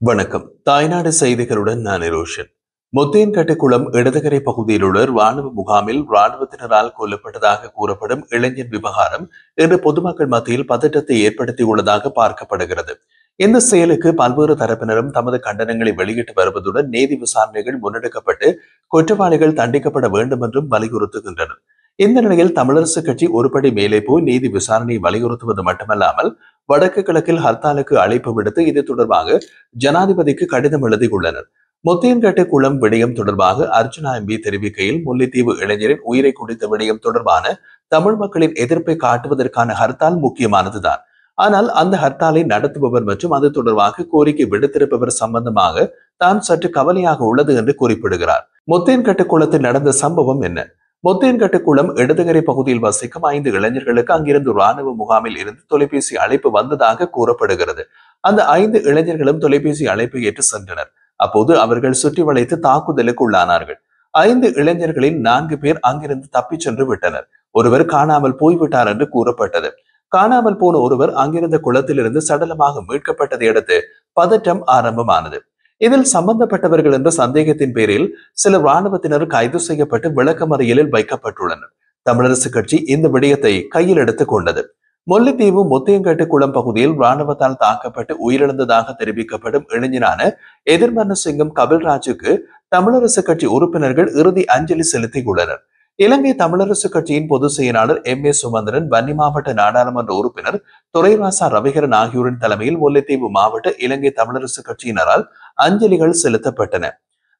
வணக்கம். தாய்நாடு செய்திகளுடன் நான் ரோஷன். முத்தியன்கட்டுக்குளம் இடதுகரை பகுதியில் உள்ள ராணுவ முகாமில் ராணுவத்தினரால் கொல்லப்பட்டதாக கூறப்படும் இளைஞர் விவகாரம் இன்று பொதுமக்கள் மத்தியில் பதற்றத்தை ஏற்படுத்தியுள்ளதாக பார்க்கப்படுகிறது. இந்த செயலுக்கு பல்வேறு தரப்பினரும் தமது கண்டனங்களை வெளியிட்டு வருவதுடன் நீதி விசாரணைகள் முன்னெடுக்கப்பட்டு குற்றவாளிகள் தண்டிக்கப்பட வேண்டும் என்றும் வலியுறுத்துகின்றனர். இந்த நிலையில் தமிழரசு கட்சி ஒருபடி மேலே போய் நீதி விசாரணையை வலியுறுத்துவது மட்டுமல்லாமல் வடக்கு கிழக்கில் ஹர்த்தாலுக்கு அழைப்பு விடுத்து இது தொடர்பாக ஜனாதிபதிக்கு கடிதம் எழுதியுள்ளனர். முத்தியன்கட்டு குளம் விடயம் தொடர்பாக அர்ஜுனா எம்பி தெரிவிக்கையில், முல்லைத்தீவு இளைஞரின் உயிரை குடித்த விடயம் தொடர்பான தமிழ் மக்களின் எதிர்ப்பை காட்டுவதற்கான ஹர்த்தால் முக்கியமானதுதான். ஆனால் அந்த ஹர்த்தாலை நடத்துபவர் மற்றும் அது தொடர்பாக கோரிக்கை விடுத்திருப்பவர் சம்பந்தமாக தான் சற்று கவலையாக உள்ளது என்று குறிப்பிடுகிறார். முத்தியன்கட்டு குளத்தில் நடந்த சம்பவம் என்ன? முத்தியன்கட்டு குளம் இடதுகரை பகுதியில் வசிக்கும் 5 இளைஞர்களுக்கு அங்கிருந்து ராணுவ முகாமில் இருந்து தொலைபேசி அழைப்பு வந்ததாக கூறப்படுகிறது. அந்த 5 இளைஞர்களும் தொலைபேசி அழைப்பை ஏற்று சென்றனர். அப்போது அவர்கள் சுற்றி வளைத்து தாக்குதலுக்கு உள்ளானார்கள். 5 இளைஞர்களில் 4 பேர் அங்கிருந்து தப்பிச் சென்று விட்டனர். ஒருவர் காணாமல் போய்விட்டார் என்று கூறப்பட்டது. காணாமல் போன ஒருவர் அங்கிருந்த குளத்திலிருந்து சடலமாக மீட்கப்பட்டதை அடுத்து பதற்றம் ஆரம்பமானது. இதில் சம்பந்தப்பட்டவர்கள் என்ற சந்தேகத்தின் பேரில் சில இராணுவத்தினர் கைது செய்யப்பட்டு விளக்கமறியலில் வைக்கப்பட்டுள்ளனர். தமிழரசு கட்சி இந்த விடயத்தை கையில் எடுத்துக் கொண்டது. முல்லைத்தீவு முத்தியன்கட்டு குளம் பகுதியில் இராணுவத்தால் தாக்கப்பட்டு உயிரிழந்ததாக தெரிவிக்கப்படும் இளைஞரான எதிர்மன்னசிங்கம் கபில்ராஜுக்கு தமிழரசு கட்சி உறுப்பினர்கள் இறுதி அஞ்சலி செலுத்தியுள்ளனர். இலங்கை தமிழரசு கட்சியின் பொதுச் செயலாளர் M.A. சுமந்திரன், வன்னி மாவட்ட நாடாளுமன்ற உறுப்பினர் துரைராசா ரவிகரன் ஆகியோரின் தலைமையில் முல்லைத்தீவு மாவட்ட இலங்கை தமிழரசு கட்சியினரால் அஞ்சலிகள் செலுத்தப்பட்டன.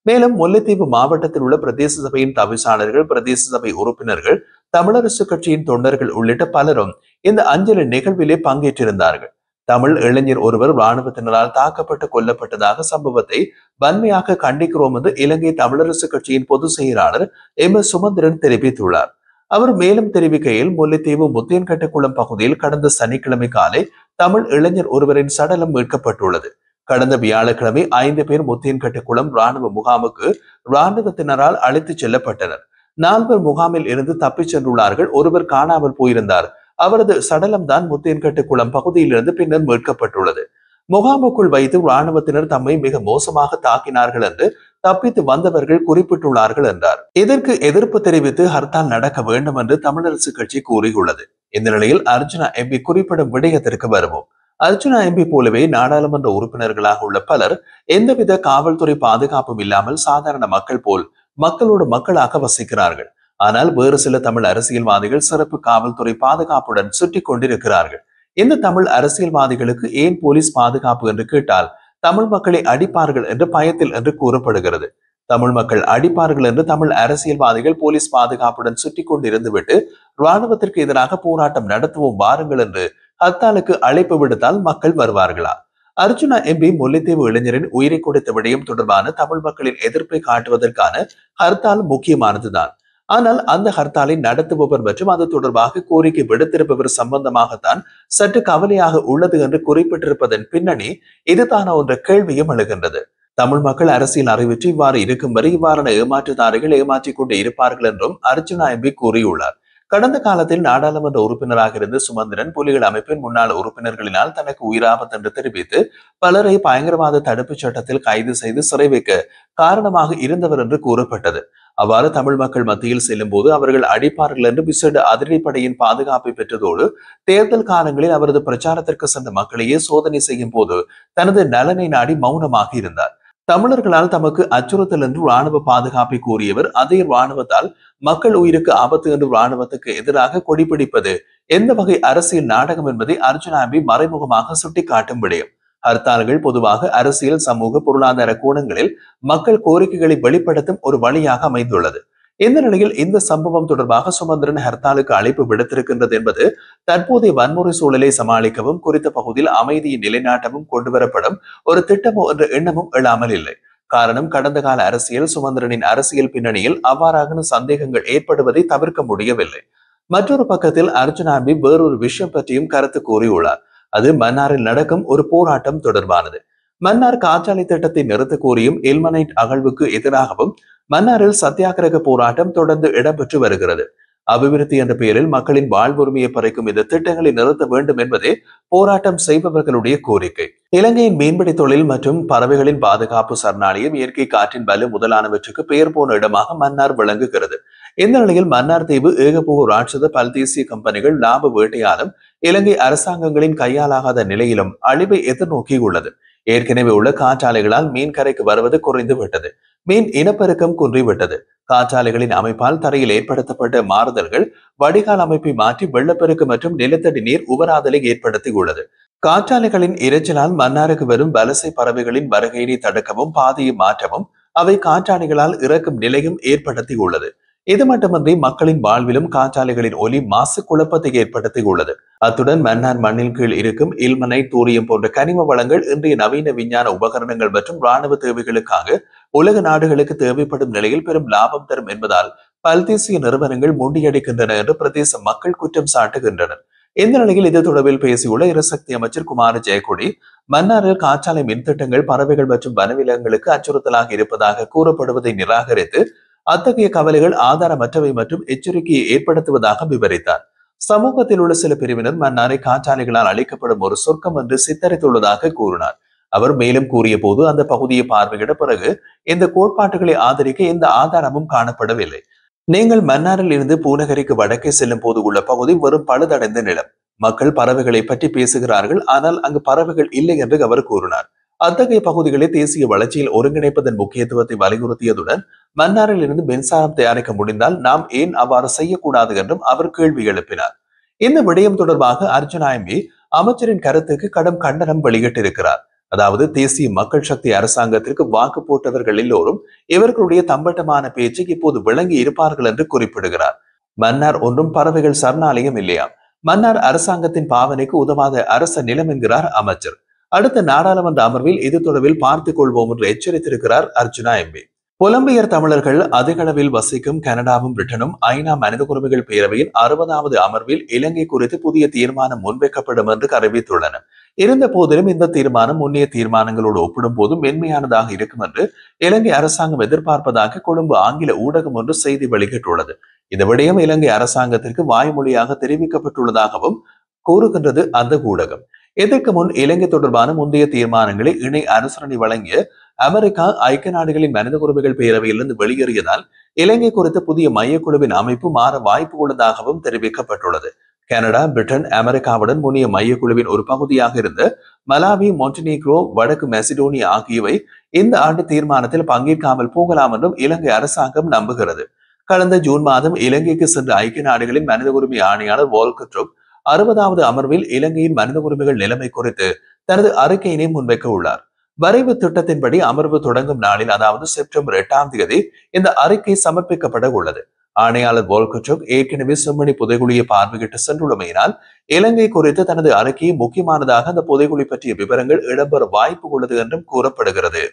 மேலும் முல்லைத்தீவு மாவட்டத்தில் உள்ள பிரதேச சபையின் தவிசாளர்கள், பிரதேச சபை உறுப்பினர்கள், தமிழரசு கட்சியின் தொண்டர்கள் உள்ளிட்ட பலரும் இந்த அஞ்சலி நிகழ்விலே பங்கேற்றிருந்தார்கள். தமிழ் இளைஞர் ஒருவர் இராணுவத்தினரால் தாக்கப்பட்டு கொல்லப்பட்டதாக சம்பவத்தை வன்மையாக கண்டிக்கிறோம் என்று இலங்கை தமிழரசு கட்சியின் பொதுச் செயலாளர் M.S. சுமந்திரன் தெரிவித்துள்ளார். அவர் மேலும் தெரிவிக்கையில், முல்லைத்தீவு முத்தியன்கட்டு குளம் பகுதியில் கடந்த சனிக்கிழமை காலை தமிழ் இளைஞர் ஒருவரின் சடலம் மீட்கப்பட்டுள்ளது. கடந்த வியாழக்கிழமை 5 பேர் முத்தியன்கட்டு குளம் ராணுவ முகாமுக்கு இராணுவத்தினரால் அழைத்துச் செல்லப்பட்டனர். 4 முகாமில் இருந்து தப்பிச் சென்றுள்ளார்கள். ஒருவர் காணாமல் போயிருந்தார். அவரது சடலம் தான் முத்தியன்கட்டு குளம் பகுதியிலிருந்து பின்னர் மீட்கப்பட்டுள்ளது. முகாமுக்குள் வைத்து இராணுவத்தினர் தம்மை மிக மோசமாக தாக்கினார்கள் என்று தப்பித்து வந்தவர்கள் குறிப்பிட்டுள்ளார்கள் என்றார். இதற்கு எதிர்ப்பு தெரிவித்து ஹர்த்தால் நடக்க வேண்டும் என்று தமிழரசு கட்சி கூறியுள்ளது. இந்த நிலையில் அர்ஜுனா எம்பி குறிப்பிடும் விடயத்திற்கு வருவோம். அர்ஜுனா எம்பி போலவே நாடாளுமன்ற உறுப்பினர்களாக உள்ள பலர் எந்தவித காவல்துறை பாதுகாப்பும் இல்லாமல் சாதாரண மக்கள் போல் மக்களோடு மக்களாக வசிக்கிறார்கள். ஆனால் வேறு சில தமிழ் அரசியல்வாதிகள் சிறப்பு காவல்துறை பாதுகாப்புடன் சுற்றி கொண்டிருக்கிறார்கள். இந்த தமிழ் அரசியல்வாதிகளுக்கு ஏன் போலீஸ் பாதுகாப்பு என்று கேட்டால், தமிழ் மக்களை அடிப்பார்கள் என்று பயத்தில் என்று கூறப்படுகிறது. தமிழ் மக்கள் அடிப்பார்கள் என்று தமிழ் அரசியல்வாதிகள் போலீஸ் பாதுகாப்புடன் சுற்றி கொண்டிருந்துவிட்டு இராணுவத்திற்கு எதிராக போராட்டம் நடத்துவோம் வாருங்கள் என்று ஹர்த்தாலுக்கு அழைப்பு விடுத்தால் மக்கள் வருவார்களா? அர்ஜுனா எம்பி முல்லைத்தீவு இளைஞரின் உயிரை கொடுத்த விடயம் தொடர்பான தமிழ் மக்களின் எதிர்ப்பை காட்டுவதற்கான ஹர்த்தால் முக்கியமானதுதான். ஆனால் அந்த ஹர்த்தாலை நடத்துபவர் மற்றும் அது தொடர்பாக கோரிக்கை விடுத்திருப்பவர் சம்பந்தமாகத்தான் சற்று கவலையாக உள்ளது என்று குறிப்பிட்டிருப்பதன் பின்னணி இதுதான என்ற கேள்வியும் எழுகின்றது. தமிழ் மக்கள் அரசியல் அறிவித்து இவ்வாறு இருக்கும் வரை இவ்வாறான ஏமாற்றுதாரிகள் ஏமாற்றிக் கொண்டு இருப்பார்கள் என்றும் அர்ஜுனா எம்பி கூறியுள்ளார். கடந்த காலத்தில் நாடாளுமன்ற உறுப்பினராக இருந்த சுமந்திரன் புலிகள் அமைப்பின் முன்னாள் உறுப்பினர்களினால் தனக்கு உயிராபத்து என்று தெரிவித்து பலரை பயங்கரவாத தடுப்பு சட்டத்தில் கைது செய்து சிறை வைக்க காரணமாக இருந்தவர் என்று கூறப்பட்டது. அவ்வாறு தமிழ் மக்கள் மத்தியில் செல்லும் போது அவர்கள் அடிப்பார்கள் என்று விசேட அதிரடிப்படையின் பாதுகாப்பை பெற்றதோடு தேர்தல் காலங்களில் அவரது பிரச்சாரத்திற்கு சென்ற மக்களையே சோதனை செய்யும் போது தனது நலனை நாடி மௌனமாக இருந்தார். தமிழர்களால் தமக்கு அச்சுறுத்தல் என்று இராணுவ பாதுகாப்பை கூறியவர் அதே இராணுவத்தால் மக்கள் உயிருக்கு ஆபத்து என்று இராணுவத்துக்கு எதிராக கொடிபிடிப்பது எந்த வகை அரசியல் நாடகம் என்பதை அர்ஜுனா எம்பி மறைமுகமாக சுட்டிக்காட்டும் விடயம். ஹர்த்தால்கள் பொதுவாக அரசியல், சமூக, பொருளாதார கோணங்களில் மக்கள் கோரிக்கைகளை வெளிப்படுத்தும் ஒரு வழியாக அமைந்துள்ளது. இந்த நிலையில் இந்த சம்பவம் தொடர்பாக சுமந்திரன் ஹர்த்தாலுக்கு அழைப்பு விடுத்திருக்கின்றது என்பது தற்போதைய வன்முறை சூழலை சமாளிக்கவும் குறித்த பகுதியில் அமைதியை நிலைநாட்டவும் கொண்டுவரப்படும் ஒரு திட்டமோ என்ற எண்ணமும் எழாமல் இல்லை. காரணம், கடந்த கால அரசியல், சுமந்திரனின் அரசியல் பின்னணியில் அவ்வாறான சந்தேகங்கள் ஏற்படுவதை தவிர்க்க முடியவில்லை. மற்றொரு பக்கத்தில் அர்ஜுனா எம்பி வேறொரு விஷயம் பற்றியும் கருத்து கூறியுள்ளார். அது மன்னாரில் நடக்கும் ஒரு போராட்டம் தொடர்பானது. மன்னார் காற்றாலை திட்டத்தை நிறுத்த கோரியும் இல்மனைட் அகழ்வுக்கு எதிராகவும் மன்னாரில் சத்தியாகிரக போராட்டம் தொடர்ந்து இடம்பெற்று வருகிறது. அபிவிருத்தி என்ற பெயரில் மக்களின் வாழ்வுரிமையை பறிக்கும் இந்த திட்டங்களை நிறுத்த வேண்டும் என்பதே போராட்டம் செய்பவர்களுடைய கோரிக்கை. இலங்கையின் மீன்பிடி தொழில் மற்றும் பறவைகளின் பாதுகாப்பு சரணாலயம், இயற்கை காற்றின் வலு முதலானவற்றுக்கு பெயர் போன இடமாக மன்னார் விளங்குகிறது. இந்த நிலையில் மன்னார் தீவு ஏகபோக ராட்சத பல்தேசிய கம்பெனிகள் லாப வேட்டையாலும் இலங்கை அரசாங்கங்களின் கையாலாகாத நிலையிலும் அழிவை எதிர்நோக்கியுள்ளது. ஏற்கனவே உள்ள காற்றாலைகளால் மீன் கரைக்கு வருவது குறைந்து விட்டது. மீன் இனப்பெருக்கம் குன்றிவிட்டது. காற்றாலைகளின் அமைப்பால் தரையில் ஏற்படுத்தப்பட்ட மாறுதல்கள் வடிகால் அமைப்பை மாற்றி வெள்ளப்பெருக்கு மற்றும் நிலத்தடி நீர் உபராதலை ஏற்படுத்தியுள்ளது. காற்றாலைகளின் இரைச்சலால் மன்னாருக்கு வரும் வலசை பறவைகளின் வருகையினை தடுக்கவும் பாதையை மாற்றவும் அவை காற்றாலைகளால் இறக்கும் நிலையும் ஏற்படுத்தியுள்ளது. இது மட்டுமின்றி மக்களின் வாழ்விலும் காற்றாலைகளின் ஒலி மாசு குழப்பத்தை ஏற்படுத்தியுள்ளது. அத்துடன் மன்னார் மண்ணின் கீழ் இருக்கும் இல்மனை, தூரியம் போன்ற கனிம வளங்கள் இன்றைய நவீன விஞ்ஞான உபகரணங்கள் மற்றும் இராணுவ தேவைகளுக்காக உலக நாடுகளுக்கு தேவைப்படும் நிலையில் பெரும் லாபம் தரும் என்பதால் பல்தேசிய நிறுவனங்கள் முண்டியடிக்கின்றன என்று பிரதேச மக்கள் குற்றம் சாட்டுகின்றனர். இந்த நிலையில் இது தொடர்பில் பேசியுள்ள எரிசக்தி அமைச்சர் குமார ஜெயக்கொடி, மன்னாரில் காற்றாலை மின்திட்டங்கள் பறவைகள் மற்றும் வனவிலங்குகளுக்கு அச்சுறுத்தலாக இருப்பதாக கூறப்படுவதை நிராகரித்து அத்தகைய கவலைகள் ஆதாரமற்றவை மற்றும் எச்சரிக்கையை ஏற்படுத்துவதாக விவரித்தார். சமூகத்தில் உள்ள சில பிரிவினர் மன்னாரை காற்றாலைகளால் அளிக்கப்படும் ஒரு சொர்க்கம் என்று சித்தரித்துள்ளதாக கூறினார். அவர் மேலும் கூறிய போது, அந்த பகுதியை பார்வையிட பிறகு இந்த கோட்பாட்டுகளை ஆதரிக்க எந்த ஆதாரமும் காணப்படவில்லை. நீங்கள் மன்னாரில் இருந்து பூநகரிக்கு வடக்கே செல்லும் போது உள்ள பகுதி வெறும் பழுதடைந்த நிலம். மக்கள் பறவைகளை பற்றி பேசுகிறார்கள், ஆனால் அங்கு பறவைகள் இல்லை என்று அவர் கூறினார். அத்தகைய பகுதிகளை தேசிய வளர்ச்சியில் ஒருங்கிணைப்பதன் முக்கியத்துவத்தை வலியுறுத்தியதுடன் மன்னாரில் இருந்து மின்சாரம் தயாரிக்க முடிந்தால் நாம் ஏன் அவ்வாறு செய்யக்கூடாது என்றும் அவர் கேள்வி எழுப்பினார். இந்த விடயம் தொடர்பாக அர்ஜுனா எம்பி அமைச்சரின் கருத்துக்கு கடும் கண்டனம் வெளியிட்டிருக்கிறார். அதாவது, தேசிய மக்கள் சக்தி அரசாங்கத்திற்கு வாக்கு போட்டவர்கள் எல்லோரும் இவர்களுடைய தம்பட்டமான பேச்சு இப்போது விளங்கி இருப்பார்கள் என்று குறிப்பிடுகிறார். மன்னார் ஒன்றும் பறவைகள் சரணாலயம் இல்லையா? மன்னார் அரசாங்கத்தின் பாவனைக்கு உதவாத அரச நிலம் என்கிறார் அமைச்சர். அடுத்த நாடாளுமன்ற அமர்வில் இது தொடர்பில் பார்த்துக் கொள்வோம் என்று எச்சரித்திருக்கிறார் அர்ஜுனா எம்பி. புலம்பெயர் தமிழர்கள் அதிக அளவில் வசிக்கும் கனடாவும் பிரிட்டனும் ஐநா மனித உரிமைகள் பேரவையின் 60வது அமர்வில் இலங்கை குறித்து புதிய தீர்மானம் முன்வைக்கப்படும் என்று அறிவித்துள்ளன. இருந்த போதிலும் இந்த தீர்மானம் முன்னைய தீர்மானங்களோடு ஒப்பிடும் போது மென்மையானதாக இருக்கும் என்று இலங்கை அரசாங்கம் எதிர்பார்ப்பதாக கொழும்பு ஆங்கில ஊடகம் ஒன்று செய்தி வெளியிட்டுள்ளது. இந்த விடயம் இலங்கை அரசாங்கத்திற்கு வாய்மொழியாக தெரிவிக்கப்பட்டுள்ளதாகவும் கூறுகின்றது அந்த ஊடகம். இதற்கு முன் இலங்கை தொடர்பான முந்தைய தீர்மானங்களை இணை அனுசரணை வழங்கிய அமெரிக்கா ஐக்கிய நாடுகளின் மனித உரிமைகள் பேரவையிலிருந்து வெளியேறியதால் இலங்கை குறித்த புதிய மையக்குழுவின் அமைப்பு மாற வாய்ப்பு உள்ளதாகவும் தெரிவிக்கப்பட்டுள்ளது. கனடா, பிரிட்டன், அமெரிக்காவுடன் முன்னைய மையக்குழுவின் ஒரு பகுதியாக இருந்த மலாவி, மொன்டினீக்ரோ, வடக்கு மெசிடோனியா ஆகியவை இந்த ஆண்டு தீர்மானத்தில் பங்கேற்காமல் போகலாம் என்றும் இலங்கை அரசாங்கம் நம்புகிறது. கடந்த ஜூன் மாதம் இலங்கைக்கு சென்ற ஐக்கிய நாடுகளின் மனித உரிமை ஆணையாளர் வோல்கர் ட்ரூக் 60வது அமர்வில் இலங்கையின் மனித உரிமைகள் நிலைமை குறித்து தனது அறிக்கையினை முன்வைக்க உள்ளார். வரைவு திட்டத்தின்படி அமர்வு தொடங்கும் நாளில், அதாவது செப்டம்பர் 8ஆம் தேதி இந்த அறிக்கை சமர்ப்பிக்கப்பட உள்ளது. ஆணையாளர் வோல்கர் ட்ரூக் ஏற்கனவே செம்மணி புதைகுழியை பார்வையிட்டு சென்றுள்ளமையினால் இலங்கை குறித்து தனது அறிக்கையை முக்கியமானதாக அந்த புதைகுழி பற்றிய விவரங்கள் இடம்பெற வாய்ப்பு உள்ளது என்றும் கூறப்படுகிறது.